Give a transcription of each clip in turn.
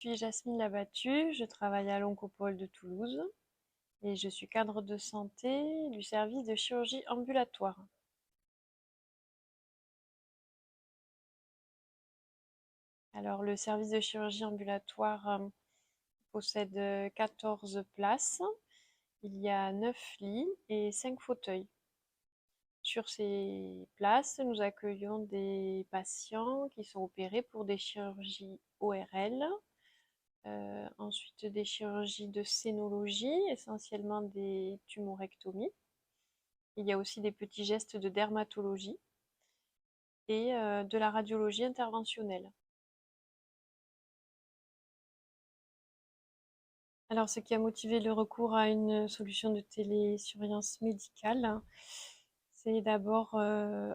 Je suis Jasmine Labattu, je travaille à l'Oncopole de Toulouse et je suis cadre de santé du service de chirurgie ambulatoire. Alors, le service de chirurgie ambulatoire possède 14 places. Il y a 9 lits et 5 fauteuils. Sur ces places, nous accueillons des patients qui sont opérés pour des chirurgies ORL, ensuite des chirurgies de scénologie, essentiellement des tumorectomies. Il y a aussi des petits gestes de dermatologie et de la radiologie interventionnelle. Alors, ce qui a motivé le recours à une solution de télésurveillance médicale, c'est d'abord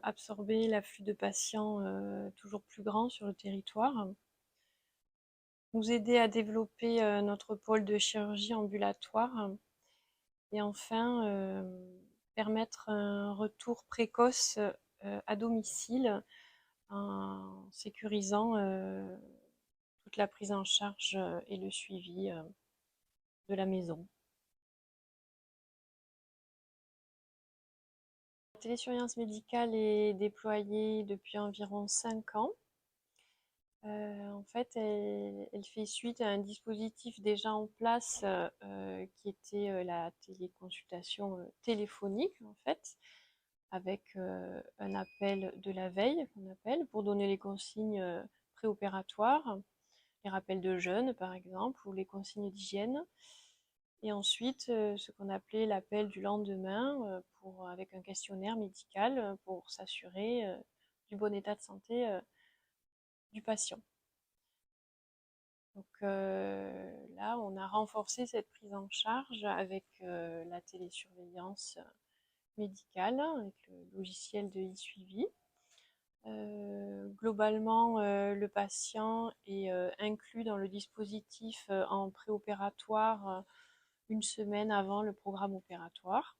absorber l'afflux de patients toujours plus grand sur le territoire, nous aider à développer notre pôle de chirurgie ambulatoire et enfin permettre un retour précoce à domicile en sécurisant toute la prise en charge et le suivi de la maison. La télésurveillance médicale est déployée depuis environ 5 ans. En fait, elle fait suite à un dispositif déjà en place qui était la téléconsultation téléphonique, en fait, avec un appel de la veille, qu'on appelle, pour donner les consignes préopératoires, les rappels de jeûne, par exemple, ou les consignes d'hygiène. Et ensuite, ce qu'on appelait l'appel du lendemain, avec un questionnaire médical pour s'assurer du bon état de santé du patient. Donc là, on a renforcé cette prise en charge avec la télésurveillance médicale, avec le logiciel de e-suivi. Globalement, le patient est inclus dans le dispositif en préopératoire une semaine avant le programme opératoire.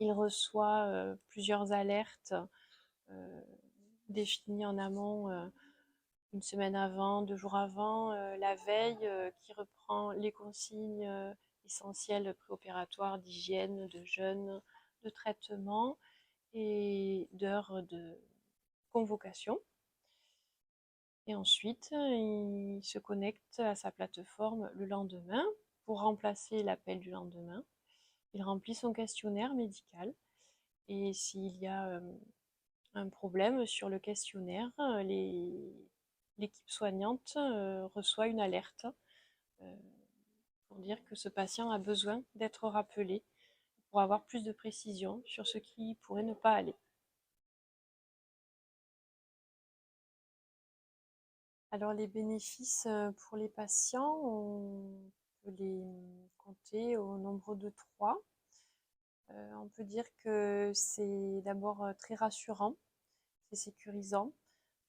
Il reçoit plusieurs alertes définies en amont une semaine avant, 2 jours avant, la veille, qui reprend les consignes essentielles préopératoires d'hygiène, de jeûne, de traitement et d'heures de convocation. Et ensuite, il se connecte à sa plateforme le lendemain pour remplacer l'appel du lendemain. Il remplit son questionnaire médical et s'il y a un problème sur le questionnaire, l'équipe soignante reçoit une alerte pour dire que ce patient a besoin d'être rappelé pour avoir plus de précision sur ce qui pourrait ne pas aller. Alors les bénéfices pour les patients, on peut les compter au nombre de 3. On peut dire que c'est d'abord très rassurant, c'est sécurisant,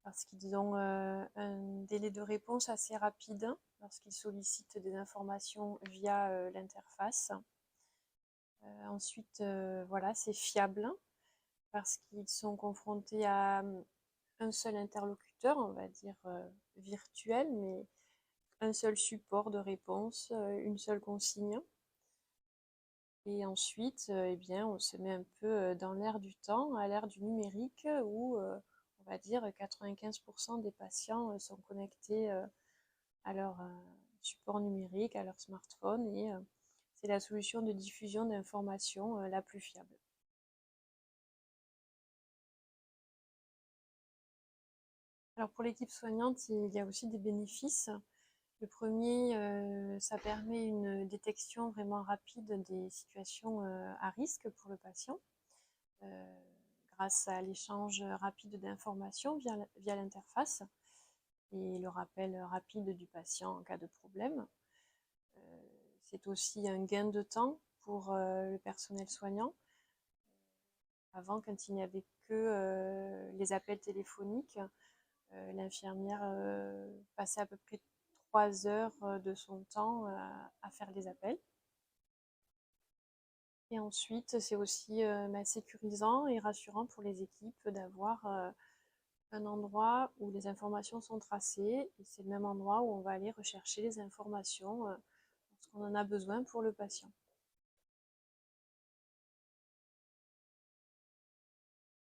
parce qu'ils ont un délai de réponse assez rapide lorsqu'ils sollicitent des informations via l'interface. Ensuite, voilà, c'est fiable, parce qu'ils sont confrontés à un seul interlocuteur, on va dire virtuel, mais un seul support de réponse, une seule consigne. Et ensuite, eh bien, on se met un peu dans l'ère du temps, à l'ère du numérique, où on va dire 95% des patients sont connectés à leur support numérique, à leur smartphone, et c'est la solution de diffusion d'informations la plus fiable. Alors pour l'équipe soignante, il y a aussi des bénéfices. Le premier, ça permet une détection vraiment rapide des situations à risque pour le patient, grâce à l'échange rapide d'informations via l'interface et le rappel rapide du patient en cas de problème. C'est aussi un gain de temps pour le personnel soignant. Avant, quand il n'y avait que les appels téléphoniques, l'infirmière passait à peu près 3 heures de son temps à faire les appels. Et ensuite, c'est aussi sécurisant et rassurant pour les équipes d'avoir un endroit où les informations sont tracées et c'est le même endroit où on va aller rechercher les informations lorsqu'on en a besoin pour le patient.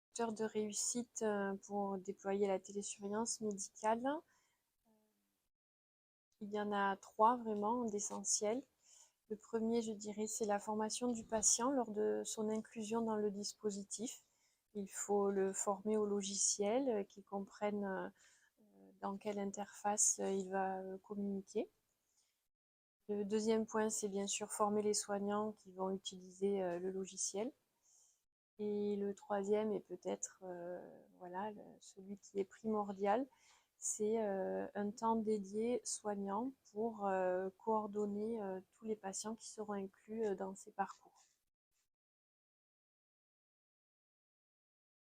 Facteurs de réussite pour déployer la télésurveillance médicale, il y en a 3 vraiment d'essentiels. Le premier, je dirais, c'est la formation du patient lors de son inclusion dans le dispositif. Il faut le former au logiciel, qu'il comprenne dans quelle interface il va communiquer. Le deuxième point, c'est bien sûr former les soignants qui vont utiliser le logiciel. Et le troisième, et peut-être voilà, celui qui est primordial, c'est un temps dédié soignant pour coordonner tous les patients qui seront inclus dans ces parcours.